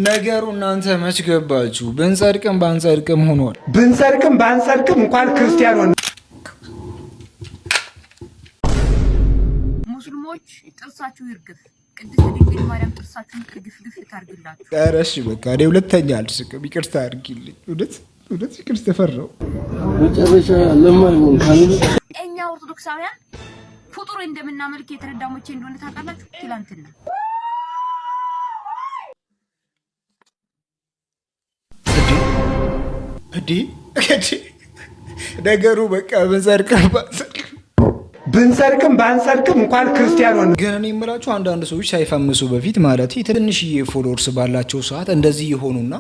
ነገሩ እናንተ መች ገባችሁ? ብንጸድቅም ባንጸድቅም ሆኗል። ብንጸድቅም ባንጸድቅም እንኳን ክርስቲያን ሆነ። ሙስሊሞች ጥርሳችሁ ይርግፍ፣ ቅድስት ድንግል ማርያም ጥርሳችሁን ግፍግፍ ታርግላችሁ። ኧረ እሺ በቃ እኔ ሁለተኛ አልስቅም፣ ይቅርታ አድርጊልኝ። እውነት ይቅርታ ተፈራው መጨረሻ ለማይሆን ካለ እኛ ኦርቶዶክሳውያን ፍጡር እንደምናመልክ የተረዳሞቼ እንደሆነ ታውቃላችሁ። ትላንትና ነገሩ በቃ ብንጸድቅም ባንጸድቅም እንኳን ክርስቲያን ሆነ። ግን እኔ የምላችሁ አንዳንድ ሰዎች ሳይፈምሱ በፊት ማለት ትንሽዬ ፎሎወርስ ባላቸው ሰዓት እንደዚህ የሆኑና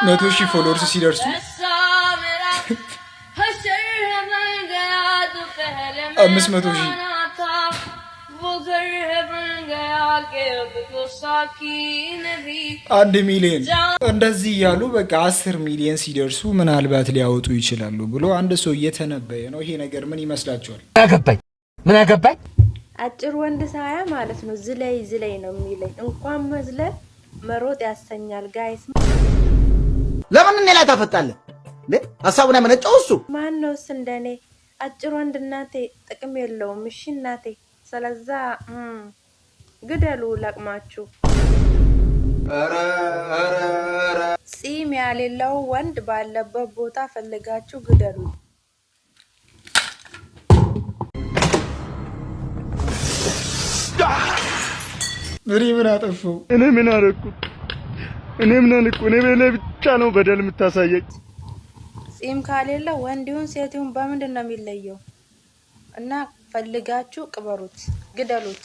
መቶ ሺህ ፎሎወርስ ሲደርሱ 500 ሺህ 1 ሚሊዮን እንደዚህ እያሉ በቃ 10 ሚሊዮን ሲደርሱ ምናልባት ሊያወጡ ይችላሉ ብሎ አንድ ሰው እየተነበየ ነው። ይሄ ነገር ምን ይመስላችኋል? ምን አገባኝ? አጭር ወንድ ሳያ ማለት ነው። ዝለይ ነው የሚለኝ። እንኳን መዝለል መሮጥ ያሰኛል። ጋይስ ለምን እኔ ላይ ታፈጣለህ? ሐሳቡን ያመነጨው እሱ ማን ነው? እንደኔ አጭር ወንድ እናቴ ጥቅም የለውም። እሺ እናቴ፣ ስለዛ ግደሉ ለቅማችሁ። ጺም ያሌለው ወንድ ባለበት ቦታ ፈልጋችሁ ግደሉ። ምን አጠፋው? እኔ ምን አደረኩት? እኔ ምን አልኩ? እኔ በላይ ብቻ ነው በደል የምታሳየኝ። ጺም ካሌለው ወንድ ይሁን ሴት ይሁን በምንድን ነው የሚለየው? እና ፈልጋችሁ ቅበሩት፣ ግደሉት።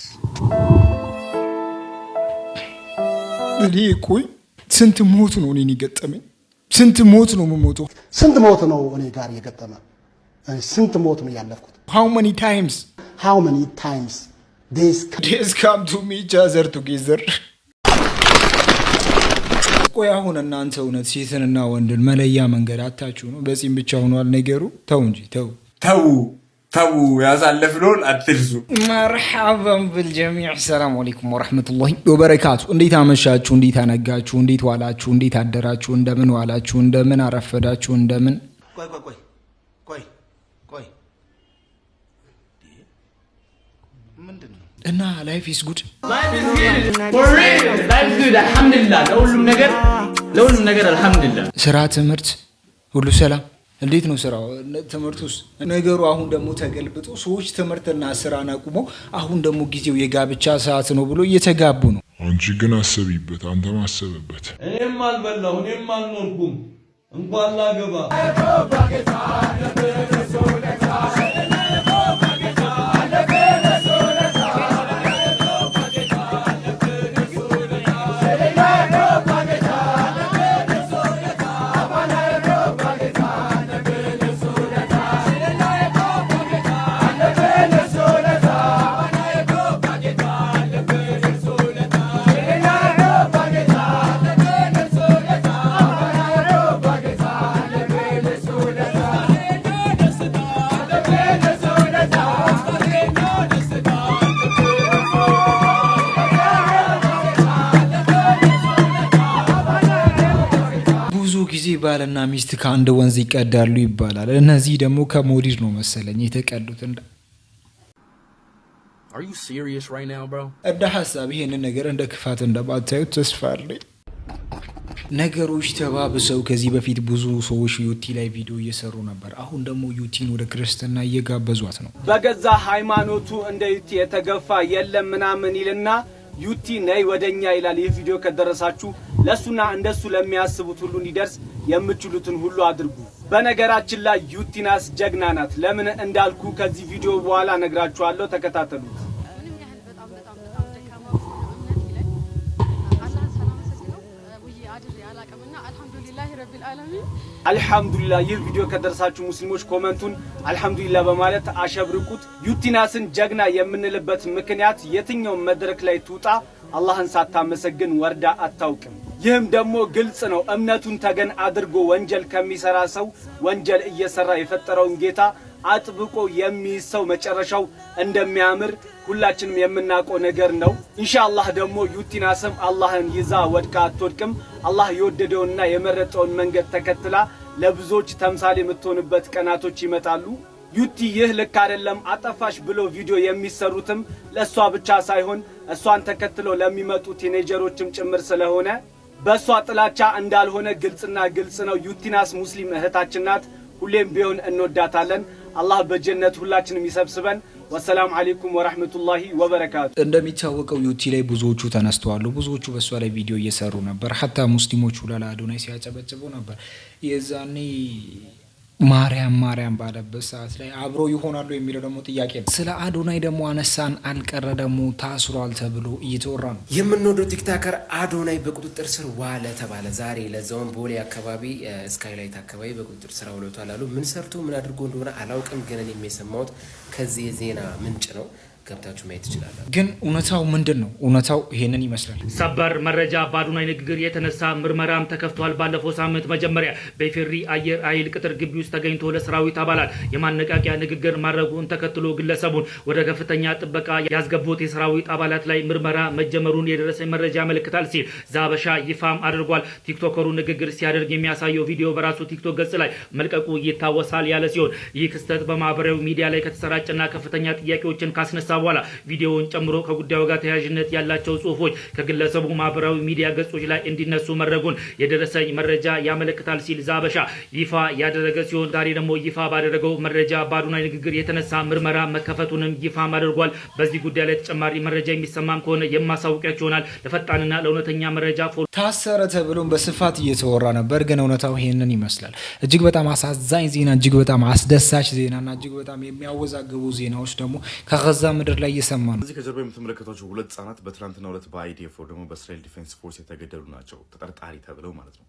ቆይ ስንት ሞት ነው እኔን የገጠመኝ? ስንት ሞት ነው የምሞተው? ስንት ሞት ነው እኔ ጋር የገጠመ? ስንት ሞት ነው ያለፍኩት? How many times days come to me other together? ቆይ አሁን እናንተ እውነት ሴትንና ወንድን መለያ መንገድ አታችሁ ነው? በዚህም ብቻ ሆኗል ነገሩ? ተው እንጂ ተው ያሳለፍነውን አትርሱ። መርሐባን بالجميع ሰላም አለይኩም ወራህመቱላሂ ወበረካቱ። እንዴት አመሻችሁ? እንዴት አነጋችሁ? እንዴት ዋላችሁ? እንዴት አደራችሁ? እንደምን ዋላችሁ? እንደምን አረፈዳችሁ? እንደምን ቆይ ምንድነው? እና ላይፍ ኢዝ ጉድ አልহামዱሊላህ። ለሁሉም ነገር አልহামዱሊላህ። ስራ፣ ትምህርት ሁሉ ሰላም። እንዴት ነው ስራው? ትምህርቱስ? ነገሩ አሁን ደግሞ ተገልብጦ ሰዎች ትምህርትና ስራን አቁመው አሁን ደግሞ ጊዜው የጋብቻ ሰዓት ነው ብሎ እየተጋቡ ነው። አንቺ ግን አሰቢበት፣ አንተም አሰብበት። እኔም አልበላሁ እኔም አልኖርኩም እንኳን ላገባ። ባልና ሚስት ከአንድ ወንዝ ይቀዳሉ ይባላል። እነዚህ ደግሞ ከሞዲድ ነው መሰለኝ የተቀዱት። Are you serious right now, bro? እንደ ሐሳብ ይሄንን ነገር እንደ ክፋት እንደማታዩት ተስፋ አለኝ። ነገሮች ተባብሰው ከዚህ በፊት ብዙ ሰዎች ዩቲ ላይ ቪዲዮ እየሰሩ ነበር። አሁን ደግሞ ዩቲን ወደ ክርስትና እየጋበዟት ነው። በገዛ ሃይማኖቱ እንደ ዩቲ የተገፋ የለም ምናምን ይልና ዩቲ ነይ ወደኛ ይላል። ይህ ቪዲዮ ከደረሳችሁ ለሱና እንደሱ ለሚያስቡት ሁሉ እንዲደርስ የምትችሉትን ሁሉ አድርጉ። በነገራችን ላይ ዩቲናስ ጀግና ናት። ለምን እንዳልኩ ከዚህ ቪዲዮ በኋላ ነግራችኋለሁ። ተከታተሉት። አልহামዱሊላህ። ይህ ቪዲዮ ከደረሳችሁ ሙስሊሞች ኮሜንቱን አልহামዱሊላህ በማለት አሸብርቁት። ዩቲናስን ጀግና የምንልበት ምክንያት የትኛው መድረክ ላይ ትውጣ አላህን ሳታመሰግን ወርዳ አታውቅም። ይህም ደግሞ ግልጽ ነው። እምነቱን ተገን አድርጎ ወንጀል ከሚሰራ ሰው ወንጀል እየሰራ የፈጠረውን ጌታ አጥብቆ የሚይዝ ሰው መጨረሻው እንደሚያምር ሁላችንም የምናውቀው ነገር ነው። ኢንሻአላህ ደግሞ ዩቲናስም አላህን ይዛ ወድቃ አትወድቅም። አላህ የወደደውንና የመረጠውን መንገድ ተከትላ ለብዙዎች ተምሳሌ የምትሆንበት ቀናቶች ይመጣሉ። ዩቲ ይህ ልክ አይደለም አጠፋሽ ብሎ ቪዲዮ የሚሰሩትም ለሷ ብቻ ሳይሆን እሷን ተከትለው ለሚመጡ ቲኔጀሮችም ጭምር ስለሆነ በሷ ጥላቻ እንዳልሆነ ግልጽና ግልጽ ነው። ዩቲናስ ሙስሊም እህታችን ናት። ሁሌም ቢሆን እንወዳታለን። አላህ በጀነት ሁላችንም ይሰብስበን። ወሰላም አለይኩም ወራህመቱላሂ ወበረካቱ። እንደሚታወቀው ዩቲ ላይ ብዙዎቹ ተነስተዋል። ብዙዎቹ በሷ ላይ ቪዲዮ እየሰሩ ነበር። ሐታ ሙስሊሞቹ ለአዶናይ ሲያጨበጭቡ ነበር። የዛኔ ማርያም ባለበት ሰዓት ላይ አብሮ ይሆናሉ የሚለው ደግሞ ጥያቄ ነው። ስለ አዶናይ ደግሞ አነሳን አልቀረ ደግሞ ታስሯል ተብሎ እየተወራ ነው። የምንወደው ቲክታከር አዶናይ በቁጥጥር ስር ዋለ ተባለ። ዛሬ ለዛውን ቦሌ አካባቢ ስካይላይት አካባቢ በቁጥጥር ስር ውሏል አሉ። ምን ሰርቶ ምን አድርጎ እንደሆነ አላውቅም፣ ግን እኔ የሰማሁት ከዚህ የዜና ምንጭ ነው። ገብታችሁ ማየት ትችላላችሁ። ግን እውነታው ምንድን ነው? እውነታው ይሄንን ይመስላል። ሰበር መረጃ በአዶናይ ንግግር የተነሳ ምርመራም ተከፍቷል። ባለፈው ሳምንት መጀመሪያ በኢፌሪ አየር ኃይል ቅጥር ግቢ ውስጥ ተገኝቶ ለሰራዊት አባላት የማነቃቂያ ንግግር ማድረጉን ተከትሎ ግለሰቡን ወደ ከፍተኛ ጥበቃ ያስገቡት የሰራዊት አባላት ላይ ምርመራ መጀመሩን የደረሰ መረጃ ያመለክታል ሲል ዛበሻ ይፋም አድርጓል። ቲክቶከሩ ንግግር ሲያደርግ የሚያሳየው ቪዲዮ በራሱ ቲክቶክ ገጽ ላይ መልቀቁ ይታወሳል ያለ ሲሆን ይህ ክስተት በማህበራዊ ሚዲያ ላይ ከተሰራጨና ከፍተኛ ጥያቄዎችን ካስነሳ በኋላ ቪዲዮውን ጨምሮ ከጉዳዩ ጋር ተያያዥነት ያላቸው ጽሁፎች ከግለሰቡ ማህበራዊ ሚዲያ ገጾች ላይ እንዲነሱ መድረጉን የደረሰኝ መረጃ ያመለክታል ሲል ዛበሻ ይፋ ያደረገ ሲሆን ዛሬ ደግሞ ይፋ ባደረገው መረጃ በአዶናይ ንግግር የተነሳ ምርመራ መከፈቱንም ይፋ አድርጓል። በዚህ ጉዳይ ላይ ተጨማሪ መረጃ የሚሰማም ከሆነ የማሳውቂያችሁ ይሆናል። ለፈጣንና ለእውነተኛ መረጃ ታሰረ ተብሎም በስፋት እየተወራ ነበር፣ ግን እውነታው ይሄንን ይመስላል። እጅግ በጣም አሳዛኝ ዜና፣ እጅግ በጣም አስደሳች ዜናና እጅግ በጣም የሚያወዛግቡ ዜናዎች ደግሞ ከገዛ ምድር ላይ እየሰማ ነው። እዚህ ከጀርባ የምትመለከቷቸው ሁለት ህጻናት በትናንትናው ዕለት በአይዲኤፍ ወይ ደግሞ በእስራኤል ዲፌንስ ፎርስ የተገደሉ ናቸው። ተጠርጣሪ ተብለው ማለት ነው።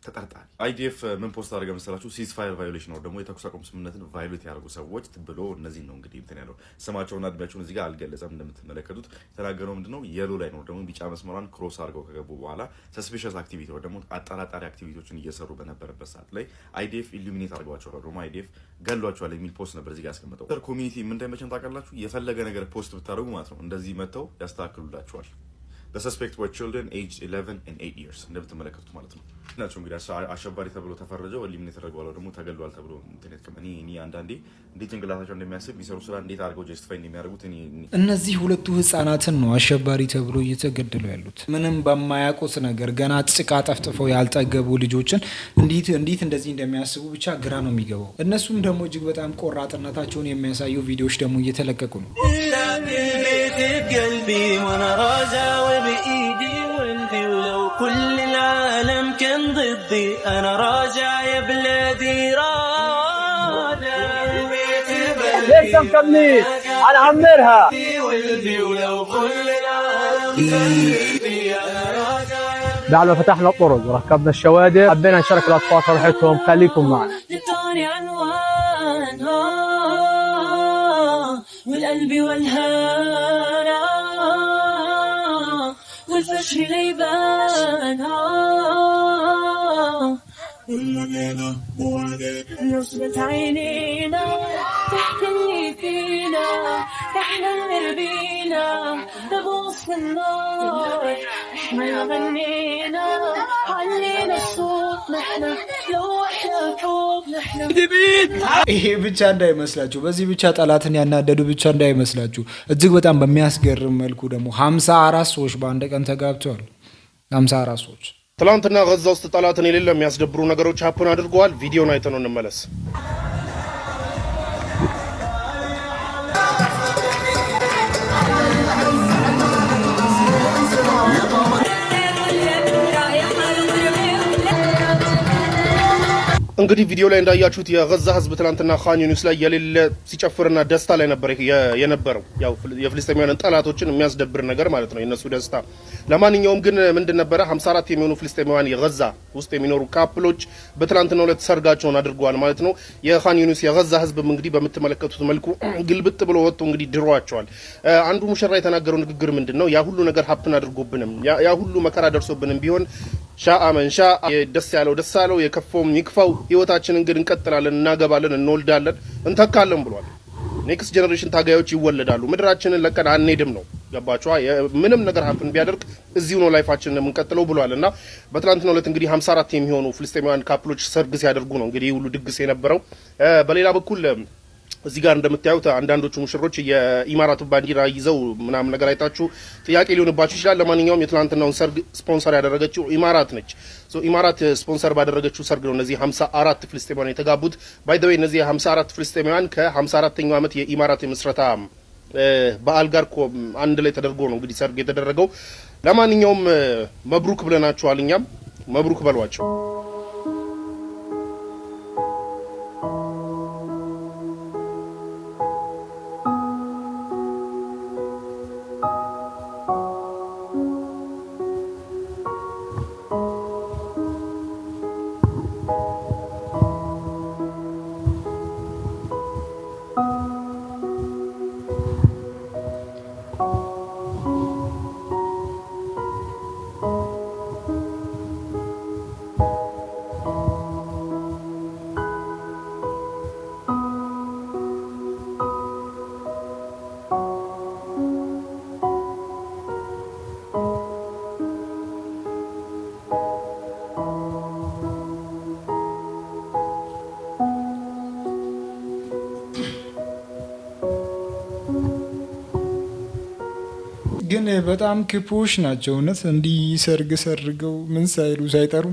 ተጠርጣሪ አይዲኤፍ ምን ፖስት አድርገ መሰላችሁ? ሲዝፋየር ቫዮሌሽን ነው ደግሞ የተኩስ አቁም ስምምነትን ቫዮሌት ያደርጉ ሰዎች ብሎ እነዚህ ነው እንግዲህ እንትን ያለው ስማቸውና እድሜያቸውን እዚህ ጋር አልገለጸም። እንደምትመለከቱት የተናገረው ምንድነው የሎ ላይ ነው ደግሞ ቢጫ መስመሯን ክሮስ አድርገው ከገቡ በኋላ ሰስፒሸስ አክቲቪቲ ወይ ደግሞ አጠራጣሪ አክቲቪቲዎችን እየሰሩ በነበረበት ሰዓት ላይ አይዲኤፍ ኢሉሚኔት አድርጓቸዋል ደግሞ አይዲኤፍ ገሏቸዋል የሚል ፖስት ነበር እዚህ ጋር ያስቀመጠው። ኮሚኒቲ ምን እንዳይመቸን ታውቃላችሁ? የፈለገ ነገር ፖስት ብታደርጉ ማለት ነው እንደዚህ መጥተው ያስተካክሉላቸዋል። The suspects were children aged 11 and 8 years እንደምትመለከቱት ማለት ነው። ናቸው እንግዲህ አሸባሪ ተብሎ ተፈረጀው ኢሊሚኔት ተደርጓል ደግሞ ተገሏል ተብሎ ኢንተርኔት እኔ አንዳንዴ እንዴት ጭንቅላታቸው እንደሚያስብ የሚሰሩ ስራ እንዴት አድርገው ጀስቲፋይ እንደሚያደርጉት እነዚህ ሁለቱ ህፃናትን ነው አሸባሪ ተብሎ እየተገደሉ ያሉት። ምንም በማያውቁት ነገር ገና ጭቃ ጠፍጥፈው ያልጠገቡ ልጆችን እንዴት እንደዚህ እንደሚያስቡ ብቻ ግራ ነው የሚገባው። እነሱም ደግሞ እጅግ በጣም ቆራጥነታቸውን የሚያሳዩ ቪዲዮዎች ደግሞ እየተለቀቁ ነው። كل العالم كان ضدي انا راجع يا بلادي راجع ليش مكملين على عمرها ولو كل العالم انا راجع بعد ما فتحنا الطرق وركبنا الشوادر حبينا نشارك الاطفال فرحتهم. خليكم معنا والقلب والهنا والفجر ليبان نصبت عينينا تحت اللي فينا احنا نربينا نبوس النار احنا غنينا علينا الصوت نحن لو احنا فوق نحن ይሄ ብቻ እንዳይመስላችሁ፣ በዚህ ብቻ ጠላትን ያናደዱ ብቻ እንዳይመስላችሁ። እጅግ በጣም በሚያስገርም መልኩ ደግሞ 54 ሰዎች በአንድ ቀን ተጋብተዋል። 54 ሰዎች ትላንትና ጋዛ ውስጥ ጠላትን የሌለ የሚያስደብሩ ነገሮች ሀፕን አድርገዋል። ቪዲዮን አይተን እንመለስ። እንግዲህ ቪዲዮ ላይ እንዳያችሁት የጋዛ ህዝብ ትናንትና ኻን ዩኒስ ላይ የሌለ ሲጨፍርና ደስታ ላይ ነበር የነበረው። ያው የፍልስጤማውያን ጠላቶችን የሚያስደብር ነገር ማለት ነው የነሱ ደስታ። ለማንኛውም ግን ምንድን ነበረ 54 የሚሆኑ ፍልስጤማውያን የጋዛ ውስጥ የሚኖሩ ካፕሎች በትናንትናው ዕለት ሰርጋቸውን አድርገዋል ማለት ነው። የኻን ዩኒስ የጋዛ ህዝብ እንግዲህ በምትመለከቱት መልኩ ግልብጥ ብሎ ወጥቶ እንግዲህ ድሯቸዋል። አንዱ ሙሽራ የተናገረው ንግግር ምንድነው? ያ ሁሉ ነገር ሀፕን አድርጎብንም ያ ሁሉ መከራ ደርሶብንም ቢሆን ሻአ መንሻ ደስ ያለው ደስ ያለው የከፋውም ይክፋው ህይወታችንን ግን እንቀጥላለን እናገባለን እንወልዳለን እንተካለን ብሏል። ኔክስት ጀነሬሽን ታጋዮች ይወለዳሉ። ምድራችንን ለቀን አንሄድም ነው ገባችኋ? ምንም ነገር ሀፕን ቢያደርግ እዚሁ ነው ላይፋችንን የምንቀጥለው ብሏልና በትናንትናው ዕለት እንግዲህ 54 የሚሆኑ ፍልስጤማውያን ካፕሎች ሰርግ ሲያደርጉ ነው እንግዲህ ሁሉ ድግስ የነበረው። በሌላ በኩል እዚህ ጋር እንደምታዩት አንዳንዶቹ ሙሽሮች የኢማራቱ ባንዲራ ይዘው ምናምን ነገር አይታችሁ ጥያቄ ሊሆንባችሁ ይችላል። ለማንኛውም የትናንትናውን ሰርግ ስፖንሰር ያደረገችው ኢማራት ነች። ኢማራት ስፖንሰር ባደረገችው ሰርግ ነው እነዚህ 54 ፍልስጤማውያን የተጋቡት። ባይ ዘ ዌይ እነዚህ 54 ፍልስጤማውያን ከ54ኛው ዓመት የኢማራት የምስረታ በዓል ጋር አንድ ላይ ተደርጎ ነው እንግዲህ ሰርግ የተደረገው። ለማንኛውም መብሩክ ብለናችኋል። እኛም መብሩክ በሏቸው። ግን በጣም ክፉዎች ናቸው እውነት እንዲህ ሰርግ ሰርገው ምን ሳይሉ ሳይጠሩ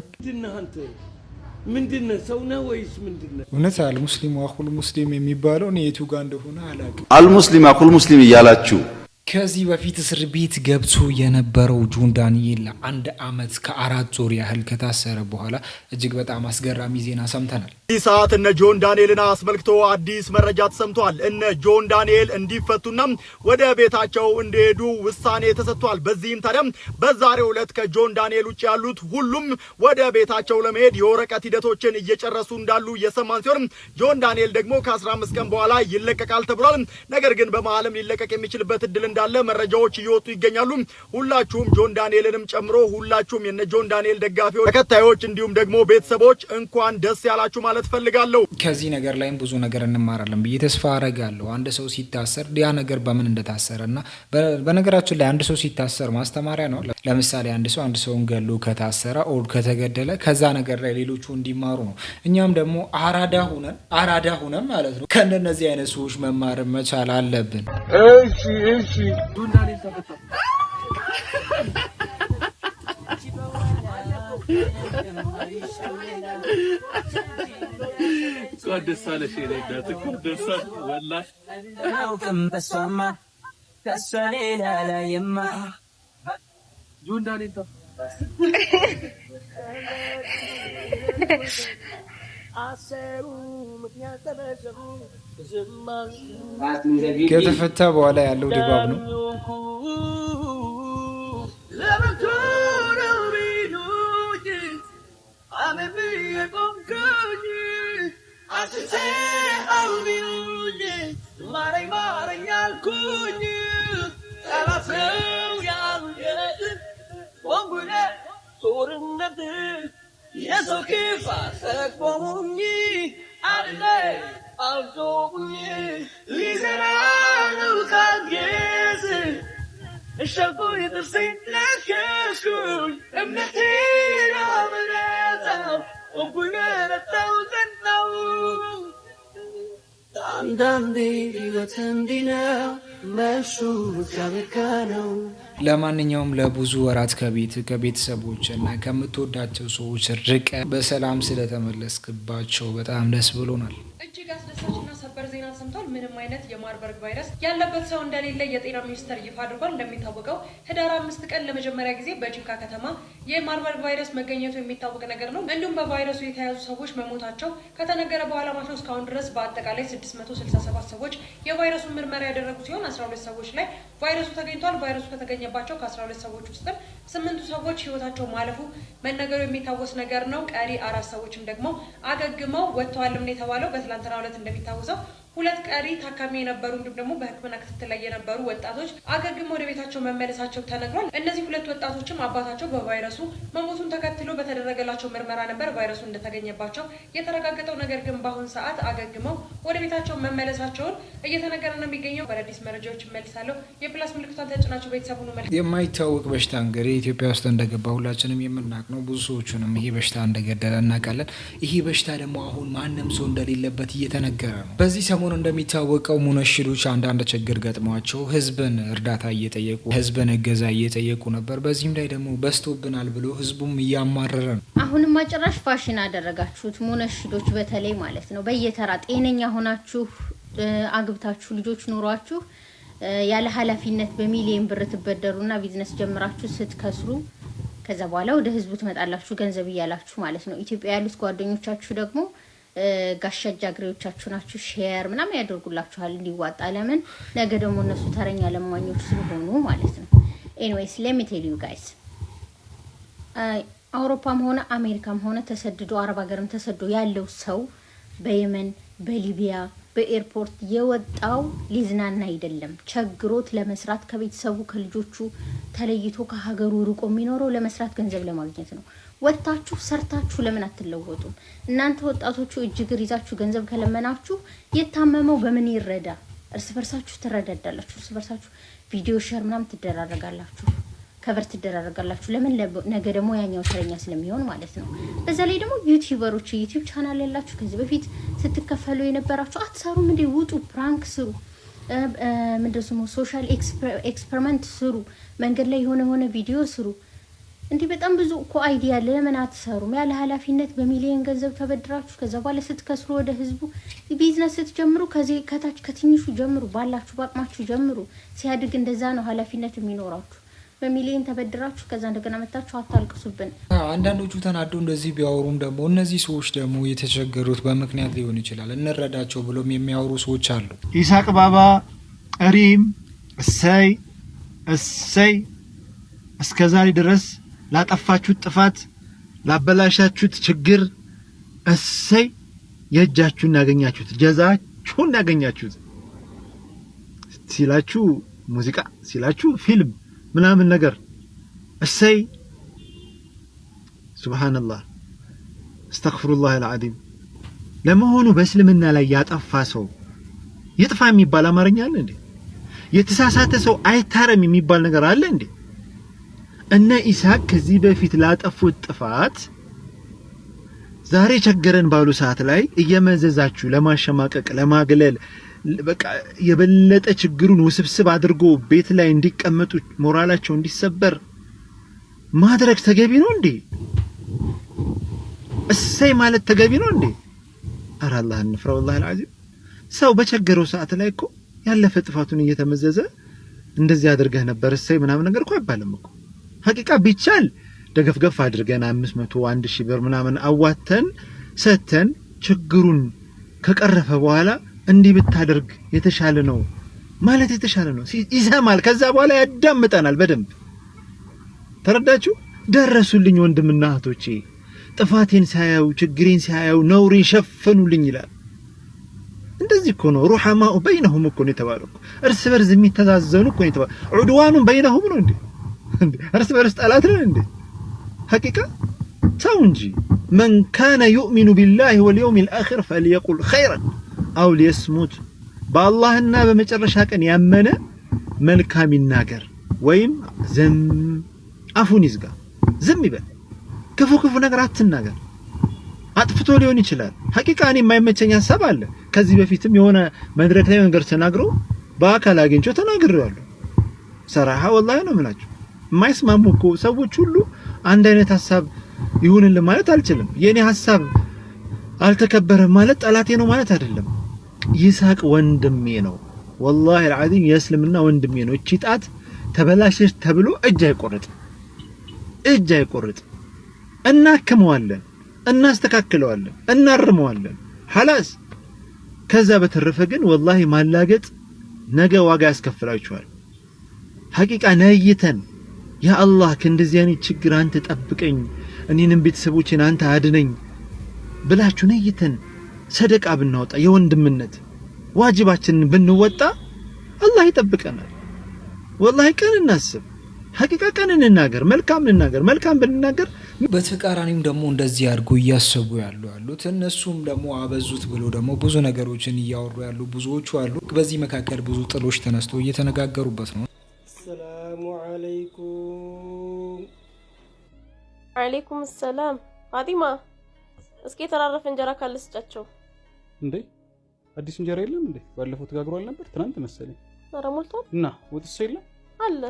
ምንድነው ሰው ነው ወይስ ምንድነው? እውነት አልሙስሊሙ አኹል ሙስሊም የሚባለው ነው የቱ ጋር እንደሆነ አላውቅም። አልሙስሊም አኹል ሙስሊም እያላችሁ ከዚህ በፊት እስር ቤት ገብቶ የነበረው ጆን ዳንኤል አንድ አመት ከ4 ወር ያህል ከታሰረ በኋላ እጅግ በጣም አስገራሚ ዜና ሰምተናል። ይህ ሰዓት እነ ጆን ዳንኤልን አስመልክቶ አዲስ መረጃ ተሰምቷል። እነ ጆን ዳንኤል እንዲፈቱና ወደ ቤታቸው እንዲሄዱ ውሳኔ ተሰጥቷል። በዚህም ታዲያ በዛሬው ዕለት ከጆን ዳንኤል ውጭ ያሉት ሁሉም ወደ ቤታቸው ለመሄድ የወረቀት ሂደቶችን እየጨረሱ እንዳሉ የሰማን ሲሆን ጆን ዳንኤል ደግሞ ከ15 ቀን በኋላ ይለቀቃል ተብሏል። ነገር ግን በመሃልም ሊለቀቅ የሚችልበት እድል እንዳለ መረጃዎች እየወጡ ይገኛሉ። ሁላችሁም ጆን ዳንኤልንም ጨምሮ ሁላችሁም የነ ጆን ዳንኤል ደጋፊዎች፣ ተከታዮች እንዲሁም ደግሞ ቤተሰቦች እንኳን ደስ ያላችሁ ማለት ፈልጋለሁ። ከዚህ ነገር ላይም ብዙ ነገር እንማራለን ብዬ ተስፋ አረጋለሁ። አንድ ሰው ሲታሰር ያ ነገር በምን እንደታሰረና በነገራችን ላይ አንድ ሰው ሲታሰር ማስተማሪያ ነው። ለምሳሌ አንድ ሰውን ገሎ ከታሰረ ኦር ከተገደለ ከዛ ነገር ላይ ሌሎቹ እንዲማሩ ነው። እኛም ደግሞ አራዳ ሁነን ማለት ነው ከእንደነዚህ አይነት ሰዎች መማር መቻል አለብን። እሺ ዱንዳኔ ተፈታ ደሳለሽ የሌላት እኮ ደሳ ወላሂ አውቅም በሷማ ከሷ ሌላ ላይማ ጆንዳኔ ከተፈታ በኋላ ያለው ድባብ ነው። ለማንኛውም ለብዙ ወራት ከቤተሰቦች እና ከምትወዳቸው ሰዎች ርቀ በሰላም ስለተመለስክባቸው በጣም ደስ ብሎናል። እጅግ አስደሳችና ሰበር ዜና ሰምቷል። ምንም አይነት የማርበርግ ቫይረስ ያለበት ሰው እንደሌለ የጤና ሚኒስቴር ይፋ አድርጓል። እንደሚታወቀው ህዳር 5 ቀን ለመጀመሪያ ጊዜ በጂንካ ከተማ የማርበርግ ቫይረስ መገኘቱ የሚታወቅ ነገር ነው። እንዲሁም በቫይረሱ የተያዙ ሰዎች መሞታቸው ከተነገረ በኋላ ማሽኖ እስካሁን ድረስ በአጠቃላይ 667 ሰዎች የቫይረሱን ምርመራ ያደረጉ ሲሆን 12 ሰዎች ላይ ቫይረሱ ተገኝቷል። ቫይረሱ ከተገኘባቸው ከ12 ሰዎች ውስጥ 8 ሰዎች ህይወታቸው ማለፉ መነገሩ የሚታወስ ነገር ነው። ቀሪ 4 ሰዎችም ደግሞ አገግመው ወጥተዋል የተባለው በትላንትናው ዕለት እንደሚታወሰው ሁለት ቀሪ ታካሚ የነበሩ እንዲሁም ደግሞ በሕክምና ክትትል ላይ የነበሩ ወጣቶች አገግመው ወደ ቤታቸው መመለሳቸው ተነግሯል። እነዚህ ሁለት ወጣቶችም አባታቸው በቫይረሱ መሞቱን ተከትሎ በተደረገላቸው ምርመራ ነበር ቫይረሱ እንደተገኘባቸው የተረጋገጠው። ነገር ግን በአሁን ሰዓት አገግመው ወደ ቤታቸው መመለሳቸውን እየተነገረ ነው የሚገኘው። በአዳዲስ መረጃዎች እመልሳለሁ። የፕላስ ምልክቷን ተጭናችሁ ቤተሰብ ሁኑ። የማይታወቅ በሽታ እንግዲህ ኢትዮጵያ ውስጥ እንደገባ ሁላችንም የምናውቅ ነው። ብዙ ሰዎችንም ይሄ በሽታ እንደገደለ እናውቃለን። ይሄ በሽታ ደግሞ አሁን ማንም ሰው እንደሌለበት እየተነገረ ነው። በዚህ ሰሞን እንደሚታወቀው ሙነሽዶች አንዳንድ ችግር ገጥሟቸው ህዝብን እርዳታ እየጠየቁ ህዝብን እገዛ እየጠየቁ ነበር። በዚህም ላይ ደግሞ በስቶብናል ብሎ ህዝቡም እያማረረ ነው። አሁንም ማጨራሽ ፋሽን አደረጋችሁት ሙነሽዶች በተለይ ማለት ነው። በየተራ ጤነኛ ሆናችሁ አግብታችሁ ልጆች ኖሯችሁ ያለ ኃላፊነት በሚሊዮን ብር ትበደሩና ቢዝነስ ጀምራችሁ ስትከስሩ ከዛ በኋላ ወደ ህዝቡ ትመጣላችሁ ገንዘብ እያላችሁ ማለት ነው። ኢትዮጵያ ያሉት ጓደኞቻችሁ ደግሞ ጋሻ ጃግሬዎቻችሁ ናችሁ። ሼር ምናምን ያደርጉላችኋል እንዲዋጣ። ለምን ነገ ደግሞ እነሱ ተረኛ ለማኞች ስለሆኑ ማለት ነው። ኤኒዌይስ let me tell you guys አውሮፓም ሆነ አሜሪካም ሆነ ተሰድዶ አረብ ሀገርም ተሰዶ ያለው ሰው በየመን በሊቢያ በኤርፖርት የወጣው ሊዝናና አይደለም። ቸግሮት ለመስራት ከቤተሰቡ ከልጆቹ ተለይቶ ከሀገሩ ርቆ የሚኖረው ለመስራት ገንዘብ ለማግኘት ነው። ወጣችሁ ሰርታችሁ ለምን አትለወጡም? እናንተ ወጣቶቹ እጅግር ይዛችሁ ገንዘብ ከለመናችሁ የታመመው በምን ይረዳ? እርስ በርሳችሁ ትረዳዳላችሁ። እርስ በርሳችሁ ቪዲዮ ሼር ምናምን ትደራረጋላችሁ፣ ከቨር ትደራረጋላችሁ። ለምን ነገ ደግሞ ያኛው ተረኛ ስለሚሆን ማለት ነው። በዛ ላይ ደግሞ ዩቲዩበሮች ዩቲዩብ ቻናል ያላችሁ ከዚህ በፊት ስትከፈሉ የነበራችሁ አትሰሩም እንዴ? ውጡ፣ ፕራንክ ስሩ፣ ምንድነው ሶሻል ኤክስፐሪመንት ስሩ፣ መንገድ ላይ የሆነ ቪዲዮ ስሩ። እንዴ በጣም ብዙ እኮ አይዲያ አለ። ለምን አትሰሩም? ያለ ኃላፊነት በሚሊዮን ገንዘብ ተበድራችሁ ከዛ በኋላ ስትከስሩ ወደ ህዝቡ ቢዝነስ ስትጀምሩ ከዚህ ከታች ከትንሹ ጀምሩ፣ ባላችሁ ባቅማችሁ ጀምሩ። ሲያድግ እንደዛ ነው ኃላፊነት የሚኖራችሁ። በሚሊዮን ተበድራችሁ ከዛ እንደገና መጣችሁ አታልቅሱብን። አንዳንዶቹ ተናደው እንደዚህ ቢያወሩም ደግሞ እነዚህ ሰዎች ደግሞ የተቸገሩት በምክንያት ሊሆን ይችላል። እንረዳቸው ብሎም የሚያወሩ ሰዎች አሉ። ኢሳቅ ባባ ሪም እሰይ እስከዛሬ ድረስ ላጠፋችሁት ጥፋት ላበላሻችሁት ችግር እሰይ የእጃችሁን ያገኛችሁት ጀዛችሁን ያገኛችሁት ሲላችሁ ሙዚቃ ሲላችሁ ፊልም ምናምን ነገር እሰይ ሱብሃንአላህ አስተግፊሩላህ አልዓዚም። ለመሆኑ በእስልምና ላይ ያጠፋ ሰው ይጥፋ የሚባል አማርኛ አለ እንዴ? የተሳሳተ ሰው አይታረም የሚባል ነገር አለ እንዴ? እነ ኢሳቅ ከዚህ በፊት ላጠፉት ጥፋት ዛሬ ቸገረን ባሉ ሰዓት ላይ እየመዘዛችሁ ለማሸማቀቅ ለማግለል በቃ የበለጠ ችግሩን ውስብስብ አድርጎ ቤት ላይ እንዲቀመጡ ሞራላቸው እንዲሰበር ማድረግ ተገቢ ነው እንዴ? እሰይ ማለት ተገቢ ነው እንዴ? ኧረ አላህ እንፍራ ወላሂ አልዓዚም። ሰው በቸገረው ሰዓት ላይ እኮ ያለፈ ጥፋቱን እየተመዘዘ እንደዚህ አድርገህ ነበር እሰይ ምናምን ነገር እኮ አይባልም እኮ። ሐቂቃ ቢቻል ደገፍገፍ አድርገን 500 1000 ብር ምናምን አዋተን ሰተን ችግሩን ከቀረፈ በኋላ እንዲህ ብታደርግ የተሻለ ነው ማለት የተሻለ ነው። ይሰማል፣ ከዛ በኋላ ያዳምጠናል በደንብ። ተረዳችሁ? ደረሱልኝ ወንድምና እህቶቼ፣ ጥፋቴን ሳያዩ ችግሬን ሳያዩ ነውሬን ሸፈኑልኝ ይላል። እንደዚህ እኮ ነው ሩሐማኡ በይነሁም እኮ ነው የተባለው። እርስ በርስ የሚተዛዘኑ እኮ ነው የተባለው። ዑድዋኑን በይነሁም ነው እንዴ? እርስ በርስ ጠላት ነው እንዴ? ሐቂቃ ተው እንጂ። መን ካነ ዩእሚኑ ቢላሂ ወልየውሚል አኺር ፈልየቁል ኸይረን አው ሊየስሙት። በአላህና በመጨረሻ ቀን ያመነ መልካም ይናገር ወይም ዝም አፉን ይዝጋ፣ ዝም ይበል። ክፉ ነገር አትናገር። አጥፍቶ ሊሆን ይችላል። ሐቂቃ እኔ የማይመቸኝ ሐሳብ አለ። ከዚህ በፊትም የሆነ መድረክ ላይ ነገር ተናግሮ በአካል አግኝቼው ተናግሬዋለሁ። ሰራሃ ወላሂ ነው የምላችሁ። የማይስማሙ እኮ ሰዎች ሁሉ አንድ አይነት ሐሳብ ይሁንልን ማለት አልችልም። የኔ ሐሳብ አልተከበረም ማለት ጠላቴ ነው ማለት አይደለም። ይሳቅ ወንድሜ ነው ወላሂ አልዓዚም፣ የእስልምና ወንድሜ ነው። እቺ ጣት ተበላሸች ተብሎ እጅ አይቆርጥ። እናክመዋለን፣ እናስተካክለዋለን፣ እናርመዋለን ሐላስ። ከዛ በተረፈ ግን ወላሂ ማላገጥ ነገ ዋጋ ያስከፍላችኋል። ሐቂቃ ነይተን ያ አላህ ከእንደዚህ አይነት ችግር አንተ ጠብቀኝ፣ እኔንም ቤተሰቦቼን አንተ አድነኝ ብላችሁ ነይተን ሰደቃ ብናወጣ የወንድምነት ዋጅባችንን ብንወጣ አላህ ይጠብቀናል። ወላሂ ቀን እናስብ፣ ሐቂቃ ቀን እንናገር፣ መልካም ብንናገር። በተቃራኒም ደግሞ እንደዚህ አድርጎ እያሰቡ ያሉት እነሱም ደግሞ አበዙት ብሎ ደግሞ ብዙ ነገሮችን እያወሩ ያሉ ብዙዎቹ አሉ። በዚህ መካከል ብዙ ጥሎች ተነስተው እየተነጋገሩበት ነው። ሰላሙ አለይኩም። አለይኩም ሰላም። ፋጢማ እስኪ የተራረፈ እንጀራ ካለ ስጫቸው። እንዴ አዲስ እንጀራ የለም እንዴ? ባለፈው ተጋግሯል ነበር ትናንት መሰለኝ። ኧረ ሞልቷል። እና ወጥስ የለም አለ።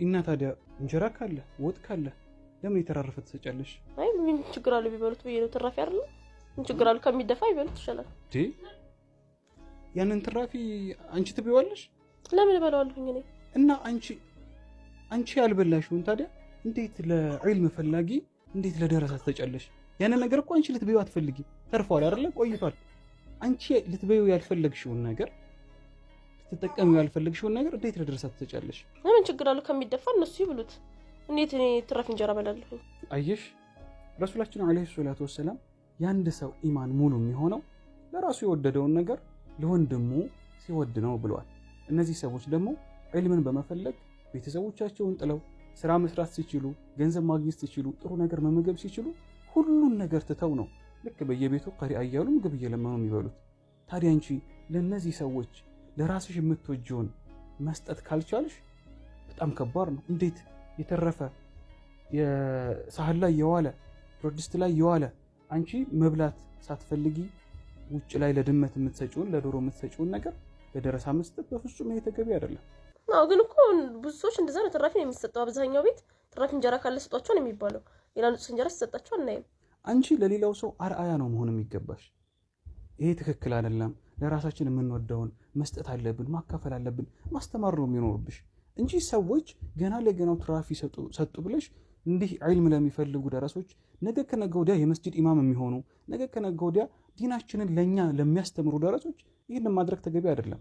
እና ታዲያ እንጀራ ካለ ወጥ ካለ ለምን የተራረፈ ትሰጫለሽ? አይ ምን ችግር አለ ቢበሉት ብዬ ነው። ትራፊ አይደል? ምን ችግር አለ? ከሚደፋ ይበሉት ይሻላል። ያንን ትራፊ አንቺ ትበይዋለሽ? ለምን እበላዋለሁኝ እኔ? እና አንቺ ያልበላሽውን ታዲያ እንዴት ለዒልም ፈላጊ እንዴት ለደረሳ ትሰጫለሽ? ያንን ነገር እኮ አንቺ ልትበይው አትፈልጊ። ተርፏል አይደለ? ቆይቷል። አንቺ ልትበይው ያልፈለግሽውን ነገር ልትጠቀሚው ያልፈለግሽውን ነገር እንዴት ለደረሳ ትሰጫለሽ? ምን ችግር አለ? ከሚደፋ እነሱ ይብሉት። እንዴት እኔ ትራፊ እንጀራ በላለሁ? አየሽ ረሱላችን አለይሂ ሰላቱ ወሰለም ያንድ ሰው ኢማን ሙሉ የሚሆነው ለራሱ የወደደውን ነገር ለወንድሙ ሲወድ ነው ብለዋል። እነዚህ ሰዎች ደግሞ ዒልምን በመፈለግ ቤተሰቦቻቸውን ጥለው ስራ መስራት ሲችሉ፣ ገንዘብ ማግኘት ሲችሉ፣ ጥሩ ነገር መመገብ ሲችሉ ሁሉን ነገር ትተው ነው ልክ በየቤቱ ቀሪ እያሉ ምግብ እየለመኑ የሚበሉት። ታዲያ አንቺ ለነዚህ ሰዎች ለራስሽ የምትወጂውን መስጠት ካልቻልሽ በጣም ከባድ ነው። እንዴት የተረፈ የሳህን ላይ የዋለ ብረትድስት ላይ የዋለ አንቺ መብላት ሳትፈልጊ ውጭ ላይ ለድመት የምትሰጪውን ለዶሮ የምትሰጪውን ነገር ለደረሳ መስጠት በፍጹም ተገቢ አይደለም። አዎ ግን እኮ ብዙ ሰዎች እንደዛ ነው ትራፊ ነው የሚሰጠው። አብዛኛው ቤት ትራፊ እንጀራ ካለ ስጧቸው ነው የሚባለው። ሌላ ንጹህ እንጀራ ሲሰጣቸው አናይም። አንቺ ለሌላው ሰው አርአያ ነው መሆን የሚገባሽ። ይሄ ትክክል አይደለም። ለራሳችን የምንወደውን መስጠት አለብን፣ ማካፈል አለብን፣ ማስተማር ነው የሚኖርብሽ እንጂ ሰዎች ገና ለገናው ትራፊ ሰጡ ብለሽ እንዲህ ዒልም ለሚፈልጉ ደረሶች ነገ ከነገ ወዲያ የመስጂድ ኢማም የሚሆኑ ነገ ከነገ ወዲያ ዲናችንን ለኛ ለሚያስተምሩ ደረሶች ይህንን ማድረግ ተገቢ አይደለም።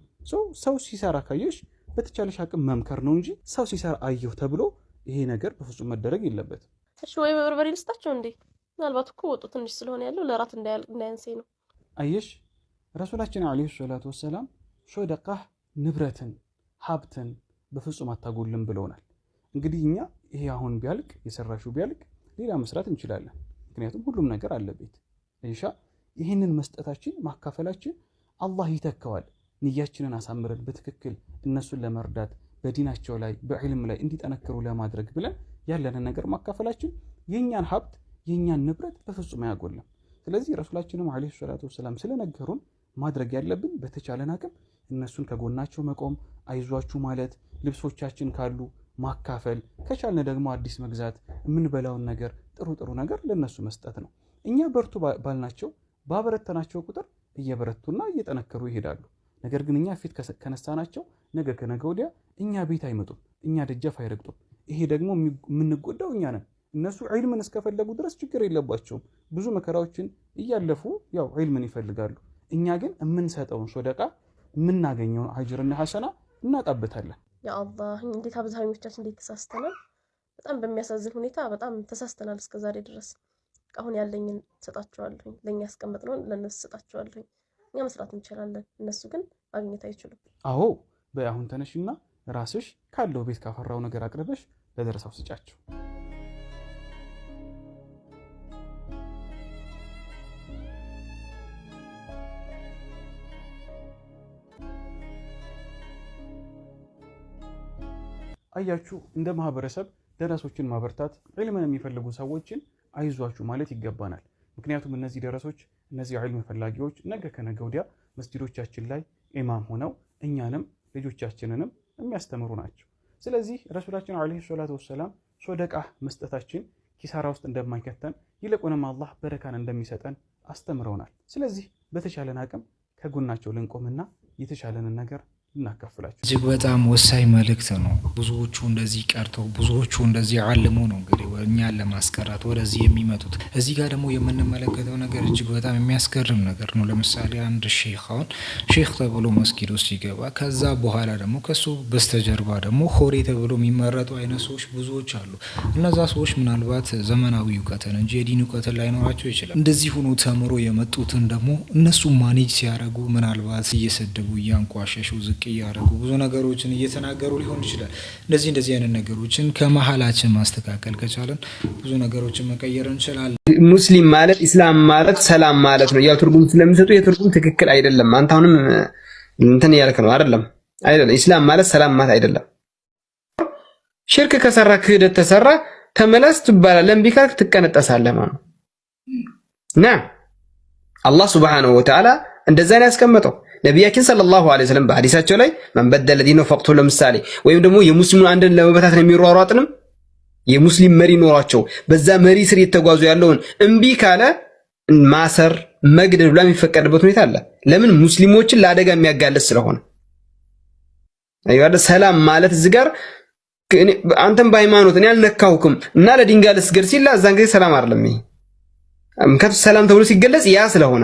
ሰው ሲሰራ ካየሽ በተቻለሽ አቅም መምከር ነው እንጂ ሰው ሲሰራ አየሁ ተብሎ ይሄ ነገር በፍጹም መደረግ የለበትም። እሺ ወይ በርበሬ ልስጣቸው እንዴ? ምናልባት እኮ ወጡ ትንሽ ስለሆነ ያለው ለራት እንዳያንሰኝ ነው። አየሽ ረሱላችን አለይሂ ሰላቱ ወሰላም ሶደቃህ ንብረትን ሀብትን በፍጹም አታጎልም ብለውናል። እንግዲህ እኛ ይሄ አሁን ቢያልቅ የሰራሽው ቢያልቅ ሌላ መስራት እንችላለን። ምክንያቱም ሁሉም ነገር አለ ቤት ኢንሻ። ይህንን መስጠታችን ማካፈላችን አላህ ይተካዋል። ንያችንን አሳምረን በትክክል እነሱን ለመርዳት በዲናቸው ላይ በዕልም ላይ እንዲጠነክሩ ለማድረግ ብለን ያለንን ነገር ማካፈላችን የኛን ሀብት የኛን ንብረት በፍጹም አያጎልም። ስለዚህ ረሱላችንም አለይሂ ሰላቱ ወሰላም ስለነገሩን ማድረግ ያለብን በተቻለን አቅም እነሱን ከጎናቸው መቆም፣ አይዟችሁ ማለት፣ ልብሶቻችን ካሉ ማካፈል፣ ከቻልን ደግሞ አዲስ መግዛት፣ የምንበላውን ነገር ጥሩ ነገር ለነሱ መስጠት ነው። እኛ በርቱ ባልናቸው ባበረተናቸው ቁጥር እየበረቱና እየጠነከሩ ይሄዳሉ። ነገር ግን እኛ ፊት ከነሳናቸው ነገ ከነገ ወዲያ እኛ ቤት አይመጡም፣ እኛ ደጃፍ አይረግጡም። ይሄ ደግሞ የምንጎዳው እኛ ነን። እነሱ ዒልምን እስከፈለጉ ድረስ ችግር የለባቸውም። ብዙ መከራዎችን እያለፉ ያው ዒልምን ይፈልጋሉ። እኛ ግን የምንሰጠውን ሶደቃ የምናገኘውን አጅርና ሐሰና እናጣበታለን። ያ አላህ እንዴት አብዛኞቻችን እንዴት ተሳስተናል። በጣም በሚያሳዝን ሁኔታ በጣም ተሳስተናል እስከዛሬ ድረስ። አሁን ያለኝን ሰጣቸዋለሁ፣ ለኛ ያስቀመጥነው ለነሱ ሰጣቸዋለሁ። እኛ መስራት እንችላለን፣ እነሱ ግን ማግኘት አይችሉም። አዎ በአሁን ተነሽና ራስሽ ካለው ቤት ካፈራው ነገር አቅርበሽ ለደረሳው ስጫቸው። አያችሁ እንደ ማህበረሰብ ደረሶችን ማበርታት፣ ዒልምን የሚፈልጉ ሰዎችን አይዟችሁ ማለት ይገባናል። ምክንያቱም እነዚህ ደረሶች እነዚህ ዒልም ፈላጊዎች ነገ ከነገ ወዲያ መስጂዶቻችን ላይ ኢማም ሆነው እኛንም ልጆቻችንንም የሚያስተምሩ ናቸው። ስለዚህ ረሱላችን አለይሂ ሰላቱ ወሰላም ሶደቃ መስጠታችን ኪሳራ ውስጥ እንደማይከተን ይልቁንም አላህ በረካን እንደሚሰጠን አስተምረውናል። ስለዚህ በተቻለን አቅም ከጎናቸው ልንቆምና የተሻለንን ነገር እናካፍላችሁ። እጅግ በጣም ወሳኝ መልእክት ነው። ብዙዎቹ እንደዚህ ቀርተው ብዙዎቹ እንደዚህ አልሞ ነው እንግዲህ እኛን ለማስቀራት ወደዚህ የሚመጡት። እዚህ ጋር ደግሞ የምንመለከተው ነገር እጅግ በጣም የሚያስገርም ነገር ነው። ለምሳሌ አንድ ሼክ አሁን ሼክ ተብሎ መስጊድ ውስጥ ሲገባ ከዛ በኋላ ደግሞ ከሱ በስተጀርባ ደግሞ ሆሬ ተብሎ የሚመረጡ አይነት ሰዎች ብዙዎች አሉ። እነዛ ሰዎች ምናልባት ዘመናዊ እውቀትን እንጂ የዲን እውቀትን ላይኖራቸው ይችላል። እንደዚህ ሆኖ ተምሮ የመጡትን ደግሞ እነሱ ማኔጅ ሲያደርጉ ምናልባት እየሰደቡ እያንቋሸሹ ዝቅ እያደረጉ ብዙ ነገሮችን እየተናገሩ ሊሆን ይችላል። እንደዚህ አይነት ነገሮችን ከመሀላችን ማስተካከል ከቻለን ብዙ ነገሮችን መቀየር እንችላለን። ሙስሊም ማለት ኢስላም ማለት ሰላም ማለት ነው። ያው ትርጉም ስለሚሰጡ የትርጉም ትክክል አይደለም። አንተ አሁንም እንትን ያልክ ነው አይደለም። ኢስላም ማለት ሰላም ማለት አይደለም። ሽርክ ከሰራ ክህደት ተሰራ ተመለስ ትባላለህ። እምቢ ካልክ ትቀነጠሳለህ ማለት ነው። ና አላህ ሱብሓነሁ ወተዓላ እንደዛ ነው ያስቀመጠው። ነቢያችን ሰለላሁ ዐለይሂ ወሰለም በሐዲሳቸው ላይ መን በደለ ዲነሁ ፈቅቱሁ ለምሳሌ ወይም ደግሞ የሙስሊሙን አንድን ለመበታት ነው የሚሯሯጥንም የሙስሊም መሪ ኖሯቸው በዛ መሪ ስር የተጓዙ ያለውን እምቢ ካለ ማሰር መግደል ብላ የሚፈቀድበት ሁኔታ አለ። ለምን? ሙስሊሞችን ለአደጋ የሚያጋልጥ ስለሆነ። አይዋደ ሰላም ማለት እዚህ ጋር አንተም በሃይማኖት እኔ አልነካሁክም እና ለድንጋይ ልስገድ ሲል አዛን ጊዜ ሰላም አይደለም። ይሄ ምክንያቱም ሰላም ተብሎ ሲገለጽ ያ ስለሆነ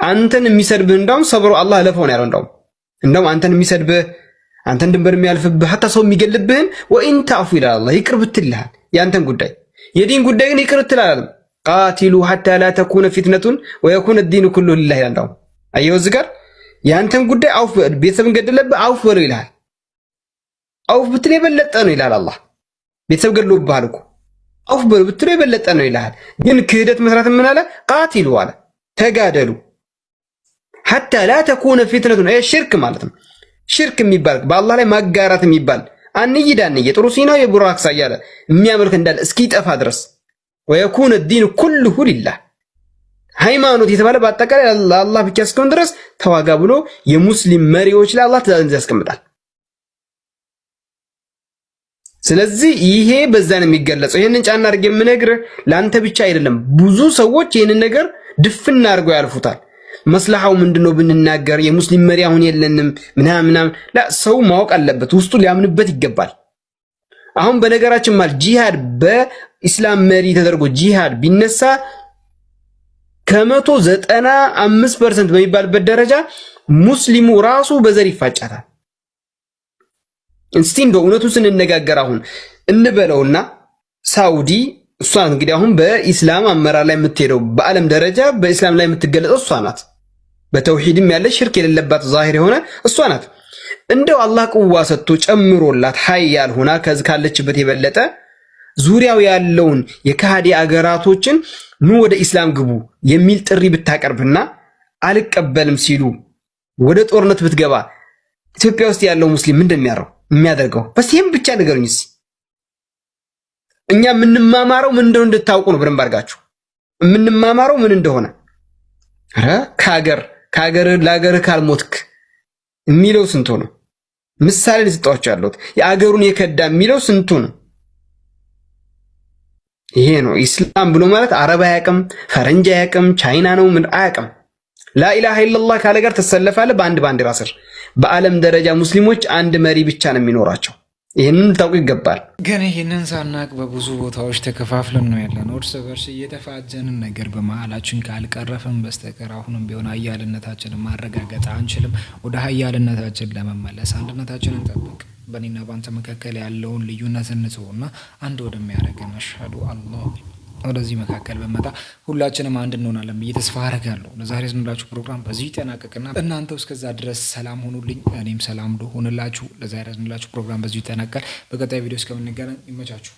አንተን የሚሰድብህ እንደውም ሰብሮ አላህ ለፈው ነው ያለው። እንደውም አንተን የሚሰድብህ አንተን ድንበር የሚያልፍብህ ሐታ ሰው የሚገልብህን ወኢን ተዕፉ ይላል አላህ ይቅር ብትልሃል ያንተን ጉዳይ የዲን ጉዳይ ግን ይቅር ትላል። ቃቲሉ ሐታ ላ ተኩነ ፊትነቱን ወየኩነ الدين كله لله ይላል። አየው እዚህ ጋር ያንተን ጉዳይ አውፍ ቤተሰብን ገደለብህ አውፍ በለው ይላል። አውፍ ብትል የበለጠ ነው ይላል አላህ። ቤተሰብ ገድሎብሃል እኮ አውፍ በለው ብትል የበለጠ ነው ይላል። ግን ክህደት መስራት ምን አለ? ቃቲሉ አለ ተጋደሉ ሐታ ላ ተኩነ ፊትነቱን አይ ሽርክ ማለት ነው። ሽርክ የሚባል በአላህ ላይ ማጋራት የሚባል አንይዳን የጥሩ ሲናው የቡራክሳ ያለ የሚያመልክ እንዳለ እስኪጠፋ ድረስ ወየኩነ الدين كله لله ሃይማኖት የተባለ በአጠቃላይ አላህ ብቻ እስከሆነ ድረስ ተዋጋ ብሎ የሙስሊም መሪዎች ላይ አላህ ትእዛዝ ያስቀምጣል። ስለዚህ ይሄ በዛ ነው የሚገለጸው። ይሄንን ጫና አድርጌ የምነግርህ ላንተ ብቻ አይደለም። ብዙ ሰዎች ይሄንን ነገር ድፍና አድርገው ያልፉታል። መስላሃው ምንድነው ብንናገር የሙስሊም መሪ አሁን የለንም ምናምን ላ ሰው ማወቅ አለበት፣ ውስጡ ሊያምንበት ይገባል። አሁን በነገራችን ማለት ጂሃድ በኢስላም መሪ ተደርጎ ጂሃድ ቢነሳ ከ195% በሚባልበት ደረጃ ሙስሊሙ ራሱ በዘር ይፋጫታል። እስቲ እንደው እውነቱን ስንነጋገር አሁን እንበለውና ሳውዲ እሷ እንግዲህ አሁን በኢስላም አመራር ላይ የምትሄደው በዓለም ደረጃ በኢስላም ላይ የምትገለጸው እሷ ናት። በተውሂድም ያለ ሽርክ የሌለባት ዛሂር የሆነ እሷ ናት። እንደው አላህ ቁዋ ሰጥቶ ጨምሮላት ሀያል ሆና ከዚህ ካለችበት የበለጠ ዙሪያው ያለውን የካሃዲ አገራቶችን ኑ ወደ ኢስላም ግቡ የሚል ጥሪ ብታቀርብና አልቀበልም ሲሉ ወደ ጦርነት ብትገባ ኢትዮጵያ ውስጥ ያለው ሙስሊም ምንድን የሚያደርገው? በሲም ብቻ ንገሩኝ። እኛ የምንማማረው ምን እንደሆነ እንድታውቁ ነው። በደንብ አድርጋችሁ የምንማማረው ምን እንደሆነ ከሀገር ለሀገር ካልሞትክ የሚለው ስንቱ ነው? ምሳሌ ልስጣችሁ ያለሁት የአገሩን የከዳ የሚለው ስንቱ ነው? ይሄ ነው ኢስላም ብሎ ማለት አረብ አያውቅም፣ ፈረንጅ አያውቅም፣ ቻይና ነው ምን አያውቅም። ላኢላሃ ኢላላህ ካለ ጋር ተሰለፋለህ በአንድ ባንዲራ ስር። በዓለም ደረጃ ሙስሊሞች አንድ መሪ ብቻ ነው የሚኖራቸው። ይህንን ልታውቁ ይገባል። ግን ይህንን ሳናቅ በብዙ ቦታዎች ተከፋፍለን ነው ያለነው። እርስ በርስ እየተፋጀንን ነገር በመሀላችን ካልቀረፍን በስተቀር አሁንም ቢሆን ሀያልነታችንን ማረጋገጥ አንችልም። ወደ ሀያልነታችን ለመመለስ አንድነታችንን እንጠብቅ። በእኔና በአንተ መካከል ያለውን ልዩነት እንተውና አንድ ወደሚያደርገን አሽሀዱ አላህ ወደዚህ መካከል በመጣ ሁላችንም አንድ እንሆናለን ብዬ ተስፋ አደርጋለሁ። ለዛሬ ዝንላችሁ ፕሮግራም በዚህ ይጠናቀቅና እናንተው እስከዛ ድረስ ሰላም ሆኑልኝ፣ እኔም ሰላም ሆንላችሁ። ለዛሬ ዝንላችሁ ፕሮግራም በዚህ ይጠናቀቃል። በቀጣይ ቪዲዮ እስከምንገናኝ ይመቻችሁ።